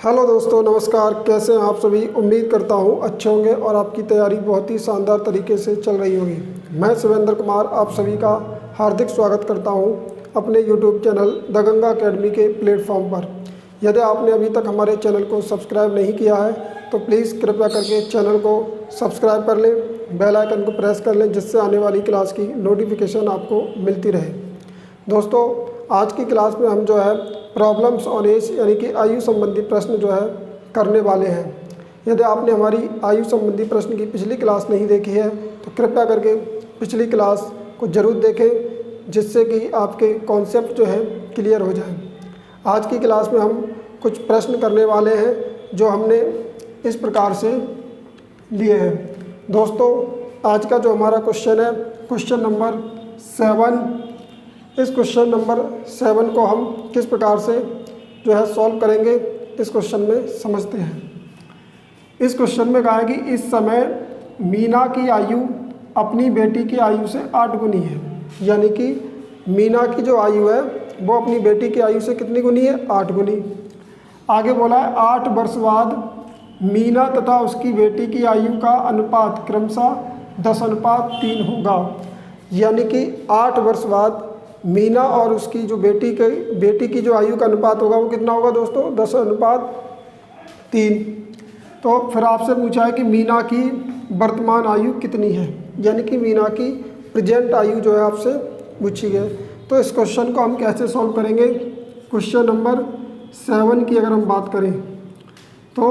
Hello दोस्तों, नमस्कार। कैसे हैं आप सभी? उम्मीद करता हूं अच्छे होंगे और आपकी तैयारी बहुत ही शानदार तरीके से चल रही होगी। मैं शिवेंद्र कुमार आप सभी का हार्दिक स्वागत करता हूं अपने YouTube channel the Ganga academy के प्लेटफॉर्म पर। यदि आपने अभी तक हमारे चैनल को सब्सक्राइब नहीं किया है तो प्लीज़ कृपया करके चैनल को सब्सक्राइब कर लें, बेल आइकन को प्रेस कर लें, जिससे आने वाली क्लास की नोटिफिकेशन आपको मिलती रहे। दोस्तों, आज की क्लास में हम जो है प्रॉब्लम्स ऑन एज यानी कि आयु संबंधी प्रश्न जो है करने वाले हैं। यदि आपने हमारी आयु संबंधी प्रश्न की पिछली क्लास नहीं देखी है तो कृपया करके पिछली क्लास को ज़रूर देखें, जिससे कि आपके कॉन्सेप्ट जो है क्लियर हो जाए। आज की क्लास में हम कुछ प्रश्न करने वाले हैं जो हमने इस प्रकार से लिए हैं। दोस्तों, आज का जो हमारा क्वेश्चन है क्वेश्चन नंबर 7। इस क्वेश्चन नंबर 7 को हम किस प्रकार से जो है सॉल्व करेंगे, इस क्वेश्चन में समझते हैं। इस क्वेश्चन में कहा है कि इस समय मीना की आयु अपनी बेटी की आयु से 8 गुनी है। यानी कि मीना की जो आयु है वो अपनी बेटी की आयु से कितनी गुनी है? 8 गुनी। आगे बोला है 8 वर्ष बाद मीना तथा उसकी बेटी की आयु का अनुपात क्रमशः 10:3 होगा। यानी कि 8 वर्ष बाद मीना और उसकी जो बेटी की जो आयु का अनुपात होगा वो कितना होगा दोस्तों? 10:3। तो फिर आपसे पूछा है कि मीना की वर्तमान आयु कितनी है, यानी कि मीना की प्रेजेंट आयु जो है आपसे पूछी गई। तो इस क्वेश्चन को हम कैसे सॉल्व करेंगे? क्वेश्चन नंबर 7 की अगर हम बात करें तो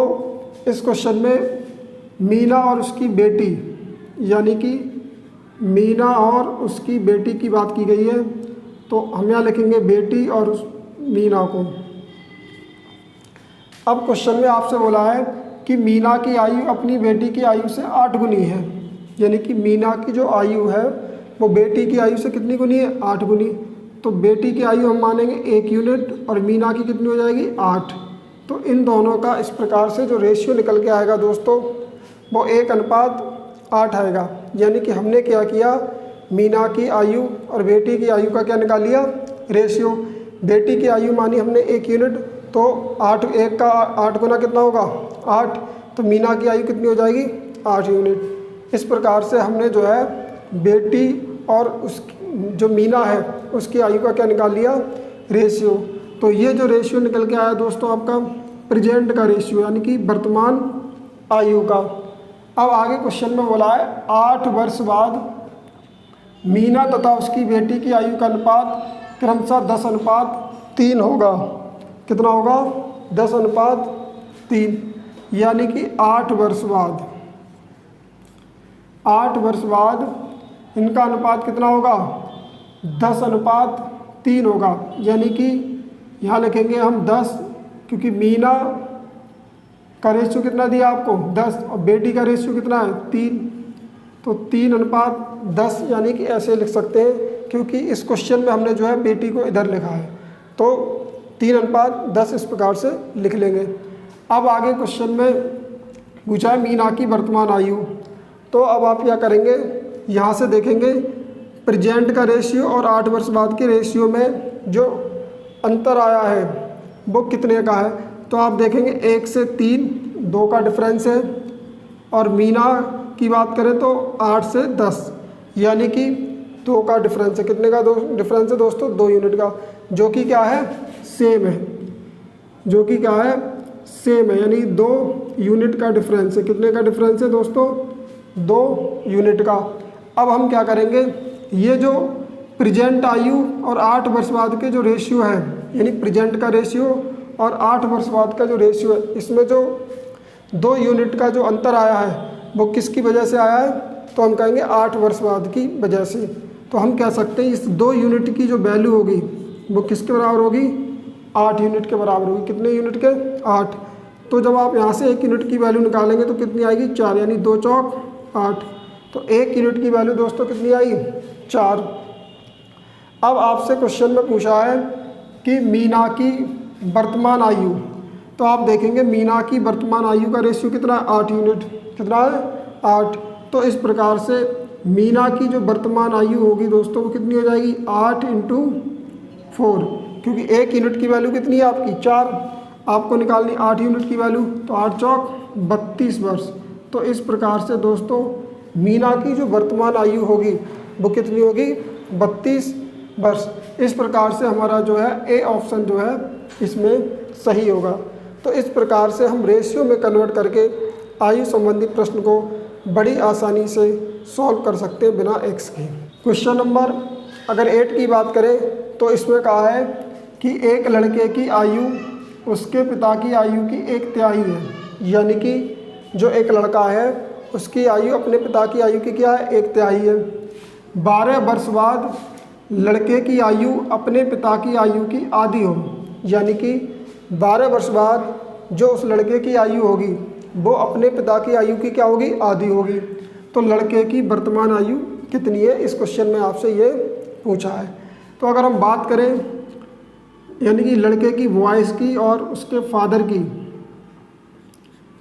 इस क्वेश्चन में मीना और उसकी बेटी, यानी कि मीना और उसकी बेटी की बात की गई है। तो हम यहाँ लिखेंगे बेटी और उस मीना को। अब क्वेश्चन में आपसे बोला है कि मीना की आयु अपनी बेटी की आयु से 8 गुनी है। यानी कि मीना की जो आयु है वो बेटी की आयु से कितनी गुनी है? 8 गुनी। तो बेटी की आयु हम मानेंगे 1 यूनिट और मीना की कितनी हो जाएगी? 8। तो इन दोनों का इस प्रकार से जो रेशियो निकल के आएगा दोस्तों वो 1:8 आएगा। यानी कि हमने क्या किया, मीना की आयु और बेटी की आयु का क्या निकाल लिया? रेशियो। बेटी की आयु मानी हमने 1 यूनिट, तो 8 1 का 8 गुना कितना होगा? 8। तो मीना की आयु कितनी हो जाएगी? 8 यूनिट। इस प्रकार से हमने जो है बेटी और उस जो मीना है उसकी आयु का क्या निकाल लिया? रेशियो। तो ये जो रेशियो निकल के आया दोस्तों आपका प्रेजेंट का रेशियो, यानी कि वर्तमान आयु का। अब आगे क्वेश्चन में बोला है 8 वर्ष बाद मीना तथा उसकी बेटी की आयु का अनुपात क्रमशः 10:3 होगा। कितना होगा? 10:3। यानी कि 8 वर्ष बाद 8 वर्ष बाद इनका अनुपात कितना होगा? 10:3 होगा। यानी कि यहाँ लिखेंगे हम 10, क्योंकि मीना का रेशियो कितना दिया आपको? 10, और बेटी का रेशियो कितना है? 3। तो 3:10, यानी कि ऐसे लिख सकते हैं, क्योंकि इस क्वेश्चन में हमने जो है बेटी को इधर लिखा है। तो 3:10 इस प्रकार से लिख लेंगे। अब आगे क्वेश्चन में पूछा है मीना की वर्तमान आयु। तो अब आप क्या करेंगे, यहाँ से देखेंगे प्रेजेंट का रेशियो और 8 वर्ष बाद के रेशियो में जो अंतर आया है वो कितने का है। तो आप देखेंगे 1 से 3 2 का डिफरेंस है, और मीना की बात करें तो 8 से 10, यानी कि 2 का डिफरेंस है। कितने का डिफरेंस है दोस्तों? 2 यूनिट का, जो कि क्या है? सेम है। जो कि क्या है? सेम है, यानी 2 यूनिट का डिफरेंस है। कितने का डिफरेंस है दोस्तों? 2 यूनिट का। अब हम क्या करेंगे, ये जो प्रेजेंट आयु और 8 वर्ष बाद के जो रेशियो है, यानी प्रेजेंट का रेशियो और 8 वर्ष बाद का जो रेशियो है, इसमें जो 2 यूनिट का जो अंतर आया है वो किसकी वजह से आया है? तो हम कहेंगे 8 वर्ष बाद की वजह से। तो हम कह सकते हैं इस 2 यूनिट की जो वैल्यू होगी वो किसके बराबर होगी? 8 यूनिट के बराबर होगी। कितने यूनिट के? 8। तो जब आप यहाँ से 1 यूनिट की वैल्यू निकालेंगे तो कितनी आएगी? 4, यानी 2 चौक 8। तो 1 यूनिट की वैल्यू दोस्तों कितनी आई? 4। अब आपसे क्वेश्चन में पूछा है कि मीना की वर्तमान आयु। तो आप देखेंगे मीना की वर्तमान आयु का रेशियो कितना है? 8 यूनिट। कितना है? 8। तो इस प्रकार से मीना की जो वर्तमान आयु होगी दोस्तों वो कितनी हो जाएगी? 8 × 4, क्योंकि 1 यूनिट की वैल्यू कितनी है आपकी? 4। आपको निकालनी 8 यूनिट की वैल्यू, तो 8 चौक 32 वर्ष। तो इस प्रकार से दोस्तों मीना की जो वर्तमान आयु होगी वो कितनी होगी, 32 वर्ष। इस प्रकार से हमारा जो है ए ऑप्शन जो है इसमें सही होगा। तो इस प्रकार से हम रेशियो में कन्वर्ट करके आयु संबंधी प्रश्न को बड़ी आसानी से सॉल्व कर सकते हैं बिना एक्स के। क्वेश्चन नंबर अगर 8 की बात करें तो इसमें कहा है कि एक लड़के की आयु उसके पिता की आयु की 1/3 है, यानी कि जो एक लड़का है उसकी आयु अपने पिता की आयु की क्या है, 1/3 है। 12 वर्ष बाद लड़के की आयु अपने पिता की आयु की आधी हो, यानी कि 12 वर्ष बाद जो उस लड़के की आयु होगी वो अपने पिता की आयु की क्या होगी, आधी होगी। तो लड़के की वर्तमान आयु कितनी है, इस क्वेश्चन में आपसे ये पूछा है। तो अगर हम बात करें यानी कि लड़के की वॉइस की और उसके फादर की,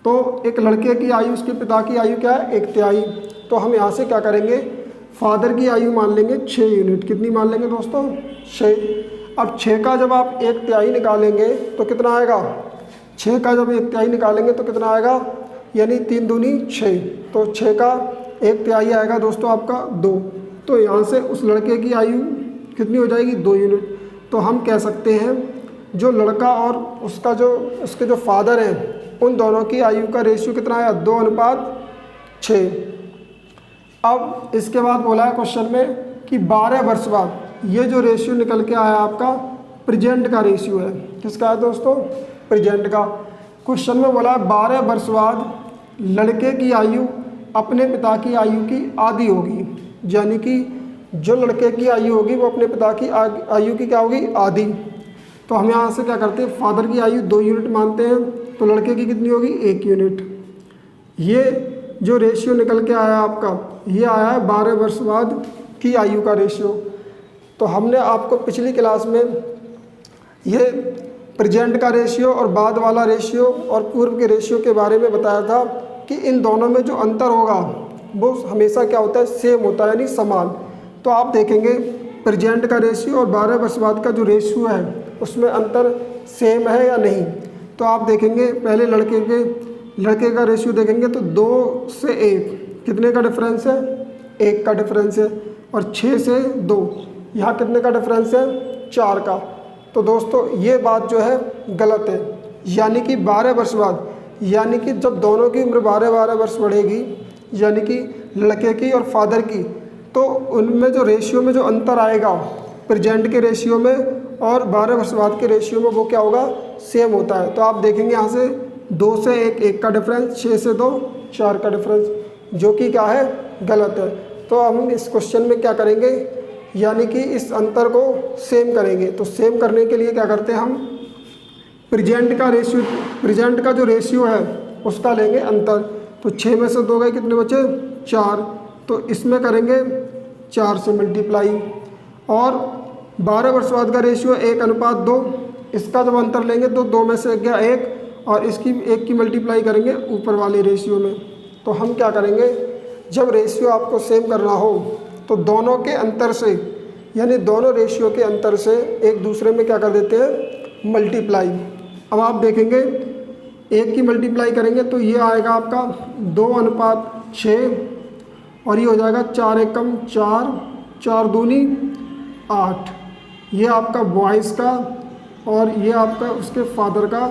तो एक लड़के की आयु उसके पिता की आयु क्या है, 1/3। तो हम यहाँ से क्या करेंगे, फादर की आयु मान लेंगे 6 यूनिट। कितनी मान लेंगे दोस्तों, 6। अब 6 का जब आप 1/3 निकालेंगे तो कितना आएगा, 6 का जब 1/3 निकालेंगे तो कितना आएगा, यानी 3 दूनी 6। तो 6 का 1/3 आएगा दोस्तों आपका 2। तो यहाँ से उस लड़के की आयु कितनी हो जाएगी, 2 यूनिट। तो हम कह सकते हैं जो लड़का और उसके जो फादर हैं उन दोनों की आयु का रेशियो कितना आया, 2:6। अब इसके बाद बोला है क्वेश्चन में कि 12 वर्ष बाद ये जो रेशियो निकल के आया आपका प्रेजेंट का रेशियो है। किसका है दोस्तों, प्रेजेंट का। क्वेश्चन में बोला है 12 वर्ष बाद लड़के की आयु अपने पिता की आयु की आधी होगी, यानी कि जो लड़के की आयु होगी वो अपने पिता की आयु की क्या होगी, आधी। तो हम यहाँ से क्या करते हैं, फादर की आयु 2 यूनिट मानते हैं, तो लड़के की कितनी होगी, 1 यूनिट। ये जो रेशियो निकल के आया आपका, ये आया है 12 वर्ष बाद की आयु का रेशियो। तो हमने आपको पिछली क्लास में ये प्रेजेंट का रेशियो और बाद वाला रेशियो और पूर्व के रेशियो के बारे में बताया था कि इन दोनों में जो अंतर होगा वो हमेशा क्या होता है, सेम होता है, यानी समान। तो आप देखेंगे प्रेजेंट का रेशियो और 12 वर्ष बाद का जो रेशियो है उसमें अंतर सेम है या नहीं। तो आप देखेंगे पहले लड़के का रेशियो देखेंगे तो 2 से 1 कितने का डिफरेंस है, 1 का डिफरेंस है। और 6 से 2 यहाँ कितने का डिफरेंस है, 4 का। तो दोस्तों ये बात जो है गलत है, यानी कि 12 वर्ष बाद, यानी कि जब दोनों की उम्र 12-12 वर्ष बढ़ेगी, यानी कि लड़के की और फादर की, तो उनमें जो रेशियो में जो अंतर आएगा प्रेजेंट के रेशियो में और 12 वर्ष बाद के रेशियो में वो क्या होगा, सेम होता है। तो आप देखेंगे यहाँ से 2 से 1 का डिफरेंस, 6 से 2 4 का डिफरेंस, जो कि क्या है, गलत है। तो हम इस क्वेश्चन में क्या करेंगे, यानी कि इस अंतर को सेम करेंगे। तो सेम करने के लिए क्या करते हैं, हम प्रेजेंट का जो रेशियो है उसका लेंगे अंतर। तो 6 में से 2 गए, कितने बचे, 4। तो इसमें करेंगे 4 से मल्टीप्लाई। और 12 वर्ष बाद का रेशियो 1:2, इसका जब अंतर लेंगे तो 2 में से गया 1 और इसकी 1 की मल्टीप्लाई करेंगे ऊपर वाले रेशियो में। तो हम क्या करेंगे, जब रेशियो आपको सेम करना हो तो दोनों के अंतर से, यानी दोनों रेशियो के अंतर से एक दूसरे में क्या कर देते हैं, मल्टीप्लाई। अब आप देखेंगे 1 की मल्टीप्लाई करेंगे तो ये आएगा आपका 2:6 और ये हो जाएगा 4 एकम 4, 4 दूनी 8। ये आपका बॉयज़ का और ये आपका उसके फादर का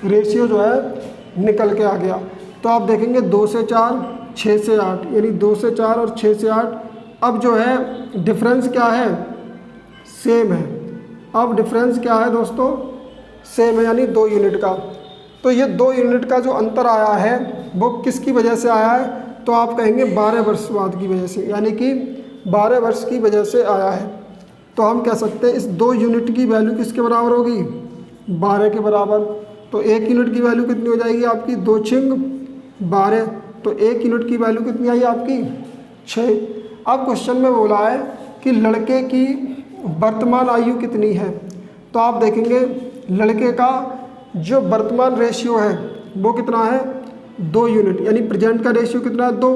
रेशियो जो है निकल के आ गया। तो आप देखेंगे 2 से 4, 6 से 8, यानी 2 से 4 और 6 से 8। अब जो है डिफरेंस क्या है, सेम है। अब डिफरेंस क्या है दोस्तों, सेम है, यानी 2 यूनिट का। तो ये 2 यूनिट का जो अंतर आया है वो किसकी वजह से आया है, तो आप कहेंगे 12 वर्ष बाद की वजह से, यानी कि 12 वर्ष की वजह से आया है। तो हम कह सकते हैं इस 2 यूनिट की वैल्यू किसके बराबर होगी, 12 के बराबर। तो 1 यूनिट की वैल्यू कितनी हो जाएगी आपकी, 2 छिंग 12। तो 1 यूनिट की वैल्यू कितनी आई आपकी, 6। अब क्वेश्चन में बोला है कि लड़के की वर्तमान आयु कितनी है। तो आप देखेंगे लड़के का जो वर्तमान रेशियो है वो कितना है, 2 यूनिट, यानी प्रेजेंट का रेशियो कितना है, 2।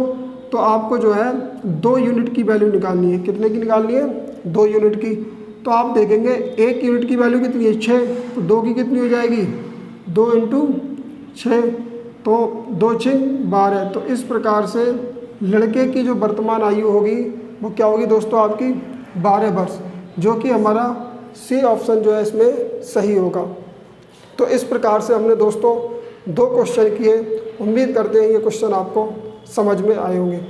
तो आपको जो है 2 यूनिट की वैल्यू निकालनी है। कितने की निकालनी है, 2 यूनिट की। तो आप देखेंगे 1 यूनिट की वैल्यू कितनी है, 6। तो 2 की कितनी हो जाएगी, 2 इंटू 6, तो 2 6 12। तो इस प्रकार से लड़के की जो वर्तमान आयु होगी वो क्या होगी दोस्तों, आपकी 12 वर्ष, जो कि हमारा सी ऑप्शन जो है इसमें सही होगा। तो इस प्रकार से हमने दोस्तों 2 क्वेश्चन किए। उम्मीद करते हैं ये क्वेश्चन आपको समझ में आए होंगे।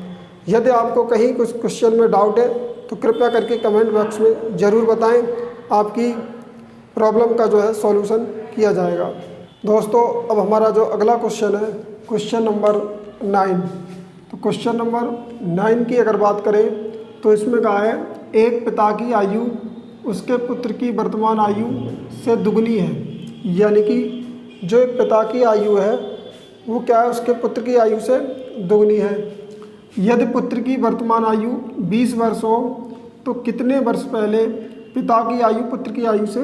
यदि आपको कहीं कुछ क्वेश्चन में डाउट है तो कृपया करके कमेंट बॉक्स में ज़रूर बताएं, आपकी प्रॉब्लम का जो है सॉल्यूशन किया जाएगा। दोस्तों अब हमारा जो अगला क्वेश्चन है, क्वेश्चन नंबर 9। तो क्वेश्चन नंबर 9 की अगर बात करें तो इसमें कहा है एक पिता की आयु उसके पुत्र की वर्तमान आयु से दुगनी है। यानी कि जो एक पिता की आयु है वो क्या है, उसके पुत्र की आयु से दुगनी है। यदि पुत्र की वर्तमान आयु 20 वर्ष हो तो कितने वर्ष पहले पिता की आयु पुत्र की आयु से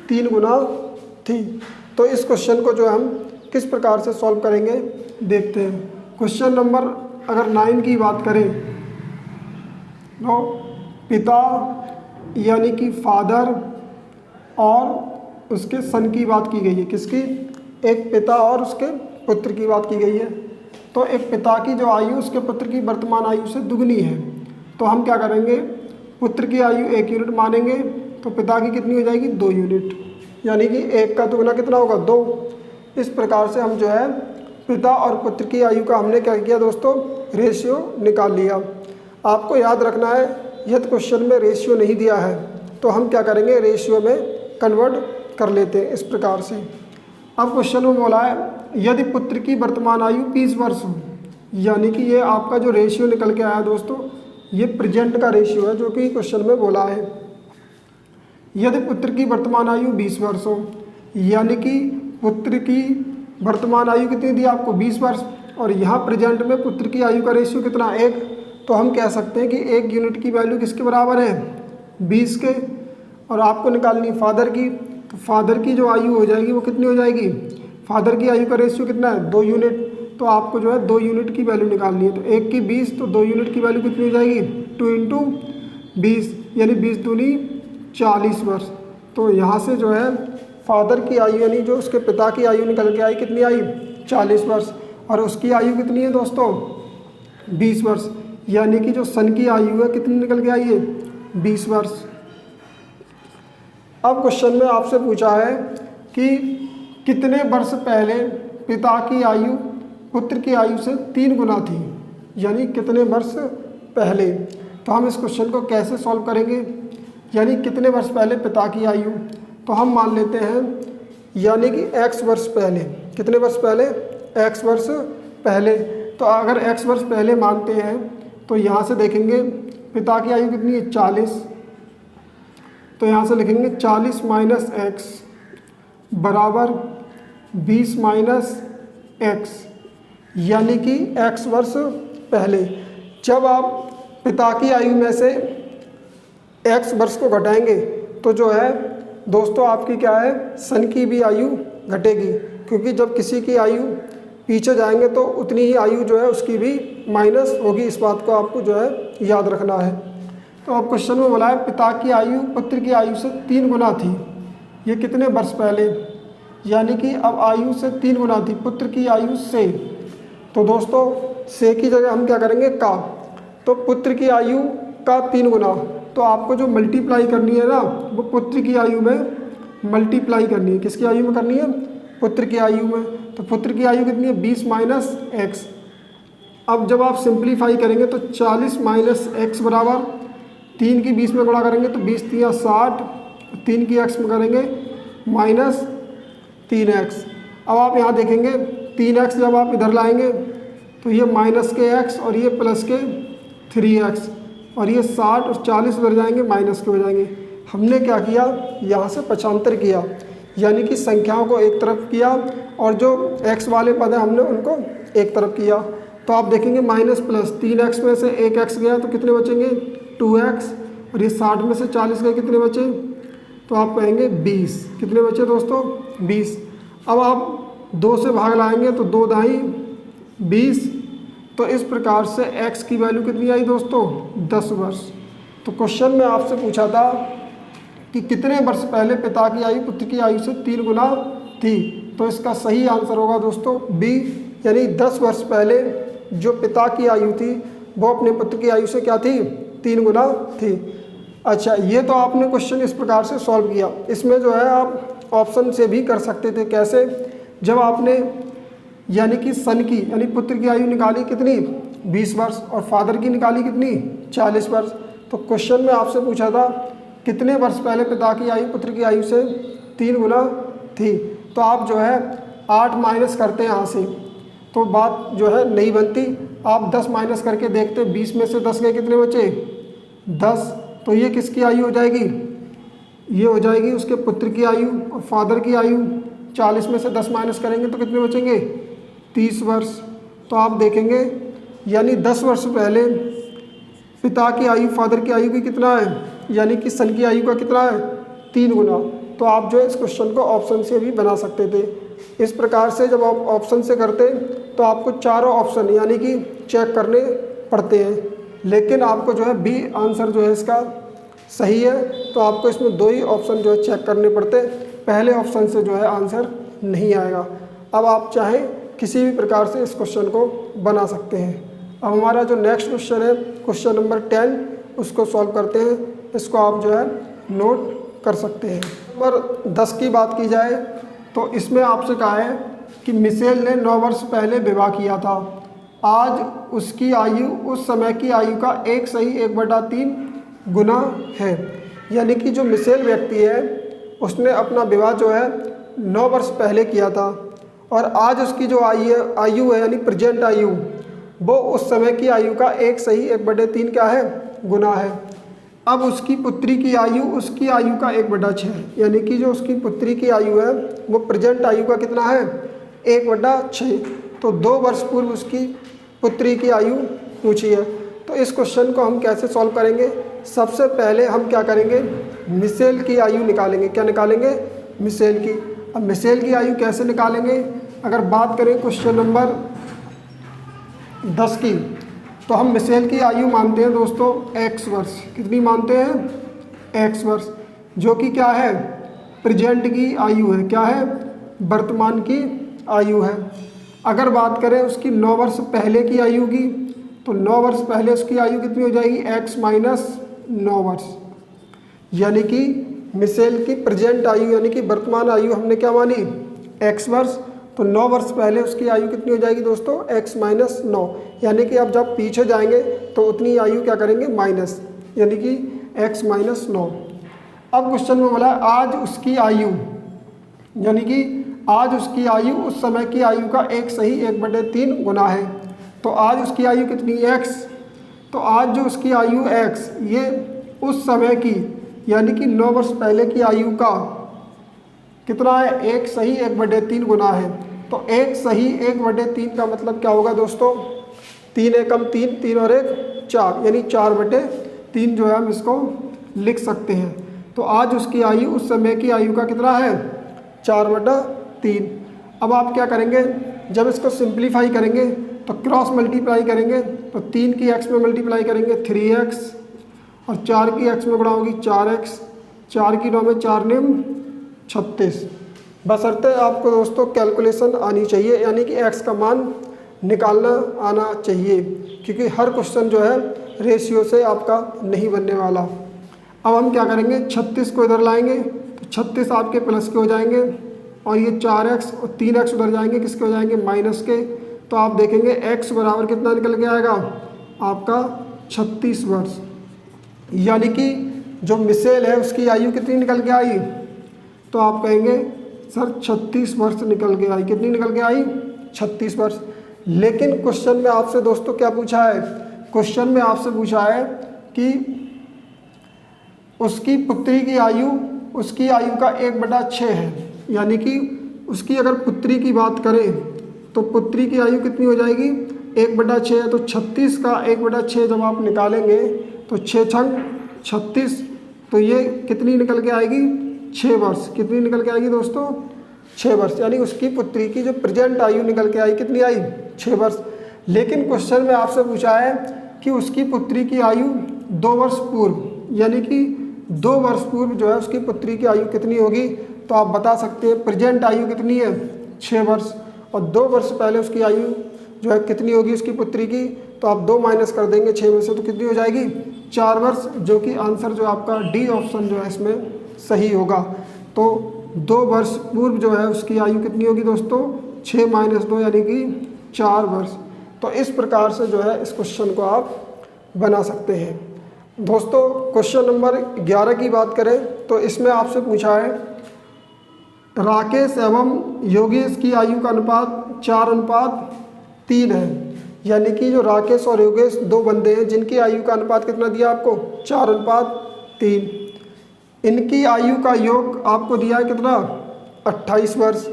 3 गुना थी। तो इस क्वेश्चन को जो हम किस प्रकार से सॉल्व करेंगे देखते हैं। क्वेश्चन नंबर अगर 9 की बात करें तो पिता यानी कि फादर और उसके सन की बात की गई है। किसकी? एक पिता और उसके पुत्र की बात की गई है। तो एक पिता की जो आयु उसके पुत्र की वर्तमान आयु से दुगनी है, तो हम क्या करेंगे, पुत्र की आयु 1 यूनिट मानेंगे तो पिता की कितनी हो जाएगी 2 यूनिट, यानी कि 1 का दुगना कितना होगा 2। इस प्रकार से हम जो है पिता और पुत्र की आयु का हमने क्या किया दोस्तों, रेशियो निकाल लिया। आपको याद रखना है यदि क्वेश्चन में रेशियो नहीं दिया है तो हम क्या करेंगे, रेशियो में कन्वर्ट कर लेते हैं इस प्रकार से। अब क्वेश्चन में बोला है यदि पुत्र की वर्तमान आयु 20 वर्ष हो, यानी कि ये आपका जो रेशियो निकल के आया दोस्तों, ये प्रेजेंट का रेशियो है जो कि क्वेश्चन में बोला है। यदि पुत्र की वर्तमान आयु 20 वर्ष हो, यानी कि पुत्र की वर्तमान आयु कितनी दी आपको 20 वर्ष, और यहाँ प्रेजेंट में पुत्र की आयु का रेशियो कितना 1, तो हम कह सकते हैं कि 1 यूनिट की वैल्यू किसके बराबर है 20 के। और आपको निकालनी फादर की, तो फादर की जो आयु हो जाएगी वो कितनी हो जाएगी, फादर की आयु का रेशियो कितना है 2 यूनिट, तो आपको जो है 2 यूनिट की वैल्यू निकालनी है। तो 1 की 20 तो 2 यूनिट की वैल्यू कितनी हो जाएगी 2 इंटू 20, यानी 20 दूनी 40 वर्ष। तो यहाँ से जो है फादर की आयु यानी जो उसके पिता की आयु निकल के आई कितनी आई 40 वर्ष, और उसकी आयु कितनी है दोस्तों 20 वर्ष, यानी कि जो सन की आयु है कितनी निकल के आई है 20 वर्ष। अब क्वेश्चन में आपसे पूछा है कि कितने वर्ष पहले पिता की आयु पुत्र की आयु से 3 गुना थी, यानी कितने वर्ष पहले। तो हम इस क्वेश्चन को कैसे सॉल्व करेंगे, यानी कितने वर्ष पहले पिता की आयु, तो हम मान लेते हैं यानी कि x वर्ष पहले। कितने वर्ष पहले, x वर्ष पहले। तो अगर x वर्ष पहले मानते हैं तो यहाँ से देखेंगे पिता की आयु कितनी है 40, तो यहाँ से लिखेंगे 40 माइनस एक्स बराबर 20 माइनस एक्स, यानी कि x वर्ष पहले। जब आप पिता की आयु में से x वर्ष को घटाएंगे तो जो है दोस्तों आपकी क्या है, सन की भी आयु घटेगी, क्योंकि जब किसी की आयु पीछे जाएंगे तो उतनी ही आयु जो है उसकी भी माइनस होगी। इस बात को आपको जो है याद रखना है। तो अब क्वेश्चन में बोला है पिता की आयु पुत्र की आयु से 3 गुना थी, ये कितने वर्ष पहले, यानी कि अब आयु से 3 गुना थी पुत्र की आयु से। तो दोस्तों से की जगह हम क्या करेंगे का, तो पुत्र की आयु का 3 गुना, तो आपको जो मल्टीप्लाई करनी है ना वो पुत्र की आयु में मल्टीप्लाई करनी है। किसकी आयु में करनी है, पुत्र की आयु में। तो पुत्र की आयु कितनी है 20 माइनस एक्स। अब जब आप सिंप्लीफाई करेंगे तो 40 माइनस एक्स बराबर 3 की 20 में गुणा करेंगे तो 20 3 60, 3 की एक्स में करेंगे माइनस 3x। अब आप यहाँ देखेंगे 3x जब आप इधर लाएंगे तो ये माइनस के x और ये प्लस के 3x, और ये 60 और 40 उधर जाएंगे माइनस के हो जाएंगे। हमने क्या किया, यहाँ से पक्षांतर किया, यानी कि संख्याओं को एक तरफ किया और जो x वाले पद हैं हमने उनको एक तरफ किया। तो आप देखेंगे माइनस प्लस 3x में से 1x गया तो कितने बचेंगे 2x, और ये 60 में से 40 गए कितने बचे, तो आप कहेंगे 20। कितने बचे दोस्तों 20। अब आप 2 से भाग लाएंगे तो 2 दाई 20। तो इस प्रकार से x की वैल्यू कितनी आई दोस्तों 10 वर्ष। तो क्वेश्चन में आपसे पूछा था कि कितने वर्ष पहले पिता की आयु पुत्र की आयु से 3 गुना थी, तो इसका सही आंसर होगा दोस्तों बी, यानी 10 वर्ष पहले जो पिता की आयु थी वो अपने पुत्र की आयु से क्या थी, 3 गुना थी। अच्छा, ये तो आपने क्वेश्चन इस प्रकार से सॉल्व किया। इसमें जो है आप ऑप्शन से भी कर सकते थे। कैसे? जब आपने यानी कि सन की यानी पुत्र की आयु निकाली कितनी, 20 वर्ष, और फादर की निकाली कितनी, 40 वर्ष। तो क्वेश्चन में आपसे पूछा था कितने वर्ष पहले पिता की आयु पुत्र की आयु से 3 गुना थी। तो आप जो है 8 माइनस करते हैं यहाँ से, तो बात जो है नहीं बनती। आप 10 माइनस करके देखते, 20 में से 10 गए, कितने बचे, 10। तो ये किसकी आयु हो जाएगी, ये हो जाएगी उसके पुत्र की आयु। और फादर की आयु 40 में से 10 माइनस करेंगे तो कितने बचेंगे, 30 वर्ष। तो आप देखेंगे यानी 10 वर्ष पहले पिता की आयु फादर की आयु की कितना है, यानी कि सन की आयु का कितना है, 3 गुना। तो आप जो है इस क्वेश्चन को ऑप्शन से भी बना सकते थे। इस प्रकार से जब आप ऑप्शन से करते तो आपको चारों ऑप्शन यानी कि चेक करने पड़ते हैं, लेकिन आपको जो है बी आंसर जो है इसका सही है। तो आपको इसमें 2 ही ऑप्शन जो है चेक करने पड़ते, पहले ऑप्शन से जो है आंसर नहीं आएगा। अब आप चाहें किसी भी प्रकार से इस क्वेश्चन को बना सकते हैं। अब हमारा जो नेक्स्ट क्वेश्चन है क्वेश्चन नंबर 10, उसको सॉल्व करते हैं। इसको आप जो है नोट कर सकते हैं। नंबर 10 की बात की जाए तो इसमें आपसे कहा है कि मिशेल ने 9 वर्ष पहले विवाह किया था। आज उसकी आयु उस समय की आयु का 1/3 गुना है। यानी कि जो मिशेल व्यक्ति है उसने अपना विवाह जो है 9 वर्ष पहले किया था, और आज उसकी जो आयु है यानी प्रेजेंट आयु, वो उस समय की आयु का 1/3 क्या है, गुना है। अब उसकी पुत्री की आयु उसकी आयु का 1/6 है। यानी कि जो उसकी पुत्री की आयु है वो प्रेजेंट आयु का कितना है, 1/6। तो 2 वर्ष पूर्व उसकी पुत्री की आयु पूछी है। तो इस क्वेश्चन को हम कैसे सॉल्व करेंगे, सबसे पहले हम क्या करेंगे, मिशेल की आयु निकालेंगे। क्या निकालेंगे, मिशेल की। अब मिशेल की आयु कैसे निकालेंगे, अगर बात करें क्वेश्चन नंबर 10 की, तो हम मिशेल की आयु मानते हैं दोस्तों x वर्ष। कितनी मानते हैं, x वर्ष, जो कि क्या है, प्रेजेंट की आयु है, क्या है, वर्तमान की आयु है। अगर बात करें उसकी 9 वर्ष पहले की आयु की, तो 9 वर्ष पहले उसकी आयु कितनी हो जाएगी, x माइनस 9 वर्ष। यानी कि मिशेल की प्रेजेंट आयु यानी कि वर्तमान आयु हमने क्या मानी, x वर्ष। तो 9 वर्ष पहले उसकी आयु कितनी हो जाएगी दोस्तों, x माइनस 9। यानी कि अब जब पीछे जाएंगे तो उतनी आयु क्या करेंगे, माइनस, यानी कि x माइनस 9। अब क्वेश्चन में बोला आज उसकी आयु, यानी कि आज उसकी आयु उस समय की आयु का 1/3 गुना है। तो आज उसकी आयु कितनी, x। तो आज जो उसकी आयु x, ये उस समय की यानी कि 9 वर्ष पहले की आयु का कितना है, 1/3 गुना है। तो 1/3 का मतलब क्या होगा दोस्तों, 3 एकम 3, 3 और 1 4, यानी 4/3 जो है हम इसको लिख सकते हैं। तो आज उसकी आयु उस समय की आयु का कितना है, 4/3। अब आप क्या करेंगे, जब इसको सिंप्लीफाई करेंगे तो क्रॉस मल्टीप्लाई करेंगे, तो 3 की x में मल्टीप्लाई करेंगे 3x, और 4 की x में गुणा होगी 4x, 4 की 9 में 4 निम 36। बशर्ते आपको दोस्तों कैलकुलेशन आनी चाहिए, यानी कि x का मान निकालना आना चाहिए, क्योंकि हर क्वेश्चन जो है रेशियो से आपका नहीं बनने वाला। अब हम क्या करेंगे, 36 को इधर लाएंगे तो 36 आपके प्लस के हो जाएंगे, और ये 4x और 3x उधर जाएंगे, किसके हो जाएंगे, माइनस के। तो आप देखेंगे x बराबर कितना निकल के आएगा, आपका 36 वर्ष। यानी कि जो मिशेल है उसकी आयु कितनी निकल के आई, तो आप कहेंगे सर 36 वर्ष निकल के आई। कितनी निकल के आई, 36 वर्ष। लेकिन क्वेश्चन में आपसे दोस्तों क्या पूछा है, क्वेश्चन में आपसे पूछा है कि उसकी पुत्री की आयु उसकी आयु का 1/6 है। यानी कि उसकी अगर पुत्री की बात करें तो पुत्री की आयु कितनी हो जाएगी, 1/6 है। तो 36 का 1/6 जब आप निकालेंगे तो 6 छंग 36, तो ये कितनी निकल के आएगी, 6 वर्ष। कितनी निकल के आएगी दोस्तों, 6 वर्ष। यानी उसकी पुत्री की जो प्रेजेंट आयु निकल के आई कितनी आई, 6 वर्ष। लेकिन क्वेश्चन में आपसे पूछा है कि उसकी पुत्री की आयु 2 वर्ष पूर्व, यानी कि 2 वर्ष पूर्व जो है उसकी पुत्री की आयु कितनी होगी। तो आप बता सकते हैं प्रेजेंट आयु कितनी है, 6 वर्ष, और 2 वर्ष पहले उसकी आयु जो है कितनी होगी उसकी पुत्री की, तो आप 2 माइनस कर देंगे 6 में से, तो कितनी हो जाएगी 4 वर्ष, जो कि आंसर जो आपका डी ऑप्शन जो है इसमें सही होगा। तो 2 वर्ष पूर्व जो है उसकी आयु कितनी होगी दोस्तों, 6 माइनस 2 यानी कि 4 वर्ष। तो इस प्रकार से जो है इस क्वेश्चन को आप बना सकते हैं। दोस्तों क्वेश्चन नंबर 11 की बात करें तो इसमें आपसे पूछा है राकेश एवं योगेश की आयु का अनुपात 4:3 है। यानी कि जो राकेश और योगेश 2 बंदे हैं जिनकी आयु का अनुपात कितना दिया आपको, 4:3। इनकी आयु का योग आपको दिया है कितना, 28 वर्ष।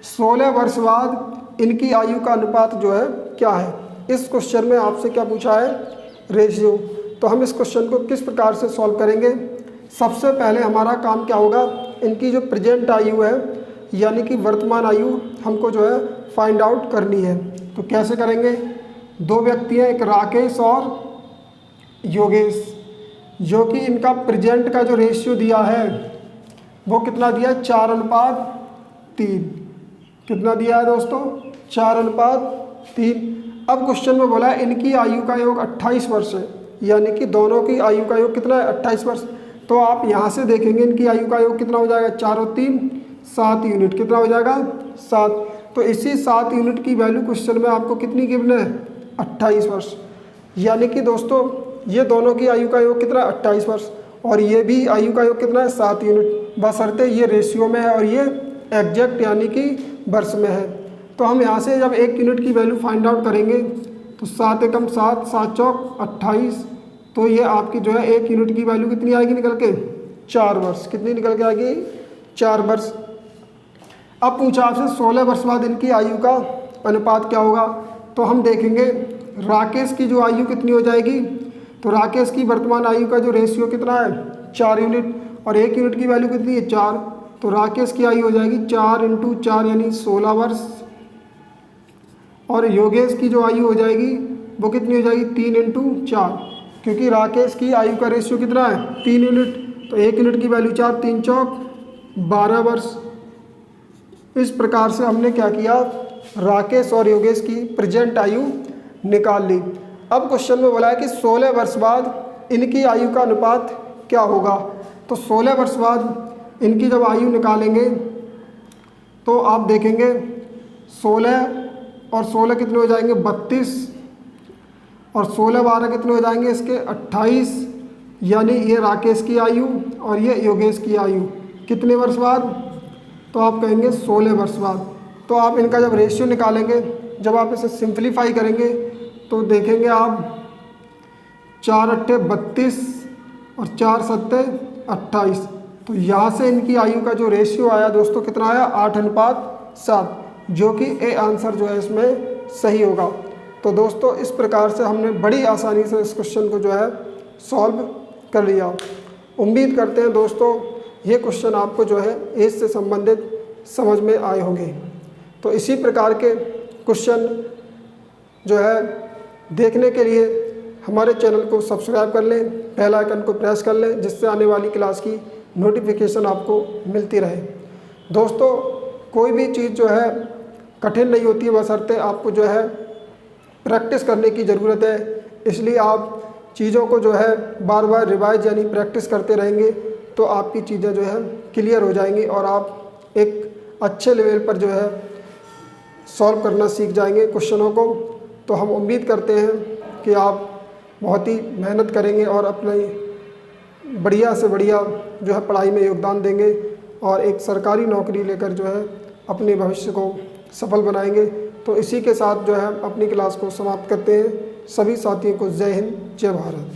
16 वर्ष बाद इनकी आयु का अनुपात जो है क्या है। इस क्वेश्चन में आपसे क्या पूछा है, रेशियो। तो हम इस क्वेश्चन को किस प्रकार से सॉल्व करेंगे। सबसे पहले हमारा काम क्या होगा, इनकी जो प्रेजेंट आयु है यानी कि वर्तमान आयु हमको जो है फाइंड आउट करनी है। तो कैसे करेंगे, 2 व्यक्ति हैं, एक राकेश और योगेश, जो कि इनका प्रेजेंट का जो रेशियो दिया है वो कितना दिया है, 4:3। कितना दिया है दोस्तों, 4:3। अब क्वेश्चन में बोला है इनकी आयु का योग 28 वर्ष है, यानी कि दोनों की आयु का योग कितना है, 28 वर्ष। तो आप यहाँ से देखेंगे इनकी आयु का योग कितना हो जाएगा, 4 और 3 7 यूनिट, कितना हो जाएगा 7। तो इसी 7 यूनिट की वैल्यू क्वेश्चन में आपको कितनी गिवन है, 28 वर्ष। यानी कि दोस्तों ये दोनों की आयु का योग कितना है, 28 वर्ष, और ये भी आयु का योग कितना है, 7 यूनिट, बशर्ते ये रेशियो में है और ये एग्जैक्ट यानी कि वर्ष में है। तो हम यहाँ से जब 1 यूनिट की वैल्यू फाइंड आउट करेंगे तो 7 एकम 7, 7 चौक 28, तो ये आपकी जो है 1 यूनिट की वैल्यू कितनी आएगी निकल के, 4 वर्ष। कितनी निकल के आएगी, 4 वर्ष। अब पूछा आपसे 16 वर्ष बाद इनकी आयु का अनुपात क्या होगा। तो हम देखेंगे राकेश की जो आयु कितनी हो जाएगी, तो राकेश की वर्तमान आयु का जो रेशियो कितना है, 4 यूनिट, और 1 यूनिट की वैल्यू कितनी है, 4। तो राकेश की आयु हो जाएगी 4 × 4 यानी 16 वर्ष, और योगेश की जो आयु हो जाएगी वो कितनी हो जाएगी, 3 × 4, क्योंकि राकेश की आयु का रेशियो कितना है, 3 यूनिट। तो 1 यूनिट की वैल्यू 4, 3 चौक 12 वर्ष। इस प्रकार से हमने क्या किया, राकेश और योगेश की प्रेजेंट आयु निकाल ली। अब क्वेश्चन में बोला है कि 16 वर्ष बाद इनकी आयु का अनुपात क्या होगा। तो 16 वर्ष बाद इनकी जब आयु निकालेंगे तो आप देखेंगे 16 और 16 कितने हो जाएंगे, 32, और 16 12 कितने हो जाएंगे इसके, 28। यानी ये राकेश की आयु और ये योगेश की आयु कितने वर्ष बाद, तो आप कहेंगे 16 वर्ष बाद। तो आप इनका जब रेशियो निकालेंगे, जब आप इसे सिंप्लीफाई करेंगे तो देखेंगे आप 4 × 8 32 और 4 × 7 28। तो यहाँ से इनकी आयु का जो रेशियो आया दोस्तों कितना आया, 8:7, जो कि ए आंसर जो है इसमें सही होगा। तो दोस्तों इस प्रकार से हमने बड़ी आसानी से इस क्वेश्चन को जो है सॉल्व कर लिया। उम्मीद करते हैं दोस्तों ये क्वेश्चन आपको जो है एज से संबंधित समझ में आए होंगे। तो इसी प्रकार के क्वेश्चन जो है देखने के लिए हमारे चैनल को सब्सक्राइब कर लें, बेल आइकन को प्रेस कर लें, जिससे आने वाली क्लास की नोटिफिकेशन आपको मिलती रहे। दोस्तों कोई भी चीज़ जो है कठिन नहीं होती है, बशर्ते आपको जो है प्रैक्टिस करने की ज़रूरत है। इसलिए आप चीज़ों को जो है बार बार रिवाइज यानी प्रैक्टिस करते रहेंगे तो आपकी चीज़ें जो है क्लियर हो जाएंगी और आप एक अच्छे लेवल पर जो है सॉल्व करना सीख जाएंगे क्वेश्चनों को। तो हम उम्मीद करते हैं कि आप बहुत ही मेहनत करेंगे और अपनी बढ़िया से बढ़िया जो है पढ़ाई में योगदान देंगे और एक सरकारी नौकरी लेकर जो है अपने भविष्य को सफल बनाएंगे। तो इसी के साथ जो है अपनी क्लास को समाप्त करते हैं। सभी साथियों को जय हिंद, जय भारत।